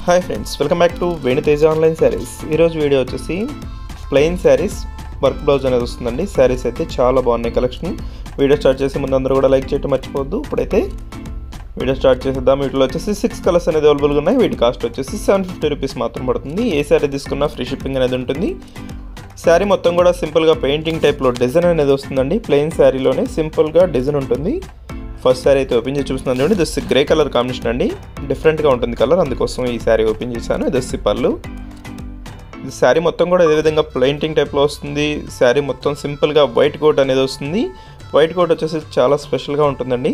Hi friends, welcome back to Venu Teja online saris. ఈరోజు video వచ్చేసి plain saris work blouse అనేది వస్తుందండి. సారీస్ అయితే చాలా బాగున్నాయి కలెక్షన్. వీడియో స్టార్ట్ చేసే ముందు అందరూ కూడా లైక్ చేయడం మర్చిపోవద్దు. ఇప్పుడైతే వీడియో స్టార్ట్ చేసేద్దాం. వీటిలో వచ్చేసి 6 కలర్స్ అనేది అవైలబుల్గా ఉన్నాయి. వీటి కాస్ట్ వచ్చేసి 750 రూపీస్ మాత్రం పడుతుంది. ఏ సారీ తీసుకున్నా ఫ్రీ షిప్పింగ్ అనేది ఉంటుంది. శారీ మొత్తం కూడా సింపుల్గా పెయింటింగ్ టైప్లో డిజైన్ అనేది వస్తుందండి. ప్లెయిన్ శారీలోనే సింపుల్గా డిజైన్ ఉంటుంది. ఫస్ట్ శారీ అయితే ఓపెన్ చేసి చూస్తున్నాను చూడండి. ఇది గ్రే కలర్ కాంబినేషన్ అండి. డిఫరెంట్గా ఉంటుంది కలర్, అందుకోసం ఈ శారీ ఓపెన్ చేశాను. ఇది పళ్ళు. ఇది శారీ మొత్తం కూడా ఇదే విధంగా పెయింటింగ్ టైప్లో వస్తుంది. శారీ మొత్తం సింపుల్గా వైట్ కోట్ అనేది వస్తుంది. వైట్ కోట్ వచ్చేసి చాలా స్పెషల్గా ఉంటుందండి.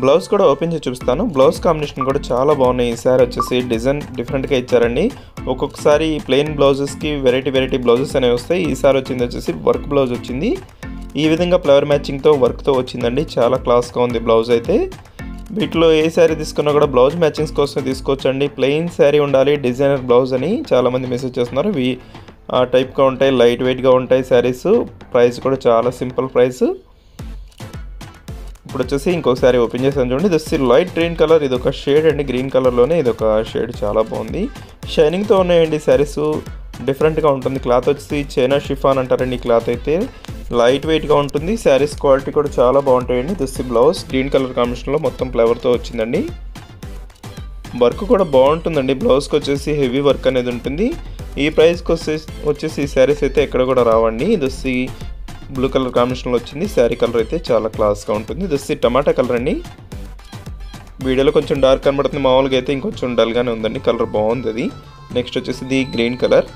బ్లౌజ్ కూడా ఓపెన్ చేసి చూపిస్తాను. బ్లౌజ్ కాంబినేషన్ కూడా చాలా బాగున్నాయి. ఈ శారీ వచ్చేసి డిజైన్ డిఫరెంట్గా ఇచ్చారండి. ఒక్కొక్కసారి ప్లెయిన్ బ్లౌజెస్కి వెరైటీ బ్లౌజెస్ అనేవి వస్తాయి. ఈ సారీ వచ్చింది వచ్చేసి వర్క్ బ్లౌజ్ వచ్చింది. ఈ విధంగా ఫ్లవర్ మ్యాచింగ్తో వర్క్తో వచ్చిందండి. చాలా క్లాస్గా ఉంది బ్లౌజ్ అయితే. వీటిలో ఏ శారీ తీసుకున్నా కూడా బ్లౌజ్ మ్యాచింగ్స్ కోసం తీసుకోవచ్చండి. ప్లెయిన్ శారీ ఉండాలి, డిజైనర్ బ్లౌజ్ అని చాలామంది మెసేజ్ చేస్తున్నారు. ఇవి ఆ టైప్గా ఉంటాయి, లైట్ వెయిట్గా ఉంటాయి శారీస్. ప్రైస్ కూడా చాలా సింపుల్ ప్రైస్. ఇప్పుడు వచ్చేసి ఇంకొక శారీ ఓపెన్ చేసాను చూడండి. ఇది లైట్ గ్రీన్ కలర్. ఇది ఒక షేడ్ అండి, గ్రీన్ కలర్లోనే ఇది ఒక షేడ్ చాలా బాగుంది. షైనింగ్తో ఉన్నాయండి శారీస్. డిఫరెంట్గా ఉంటుంది. క్లాత్ వచ్చేసి చైనా షిఫాన్ అంటారండి. ఈ క్లాత్ అయితే లైట్ వెయిట్గా ఉంటుంది. శారీస్ క్వాలిటీ కూడా చాలా బాగుంటాయండి. ఇది బ్లౌజ్ గ్రీన్ కలర్ కాంబినేషన్లో మొత్తం ఫ్లవర్తో వచ్చిందండి. వర్క్ కూడా బాగుంటుందండి. బ్లౌజ్కి వచ్చేసి హెవీ వర్క్ అనేది ఉంటుంది. ఈ ప్రైస్కి వచ్చేసి ఈ శారీస్ అయితే ఎక్కడ కూడా రావండి. ఇది బ్లూ కలర్ కాంబినేషన్లో వచ్చింది. శారీ కలర్ అయితే చాలా క్లాస్గా ఉంటుంది. ఇది టమాటా కలర్ అండి. వీడియోలో కొంచెం డార్క్ కనబడుతుంది, మామూలుగా అయితే ఇంకొంచెం డల్గానే ఉందండి. కలర్ బాగుంది అది. నెక్స్ట్ వచ్చేసి ఇది గ్రీన్ కలర్.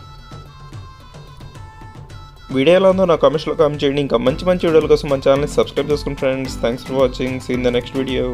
వీడియో ఎలా ఉందో నా కామెంట్స్లో కామెంట్ చేయండి. ఇంకా మంచి వీడియోల కోసం మన ఛానల్ని సబ్స్క్రైబ్ చేసుకోండి friends. Thanks for watching. See in the next video.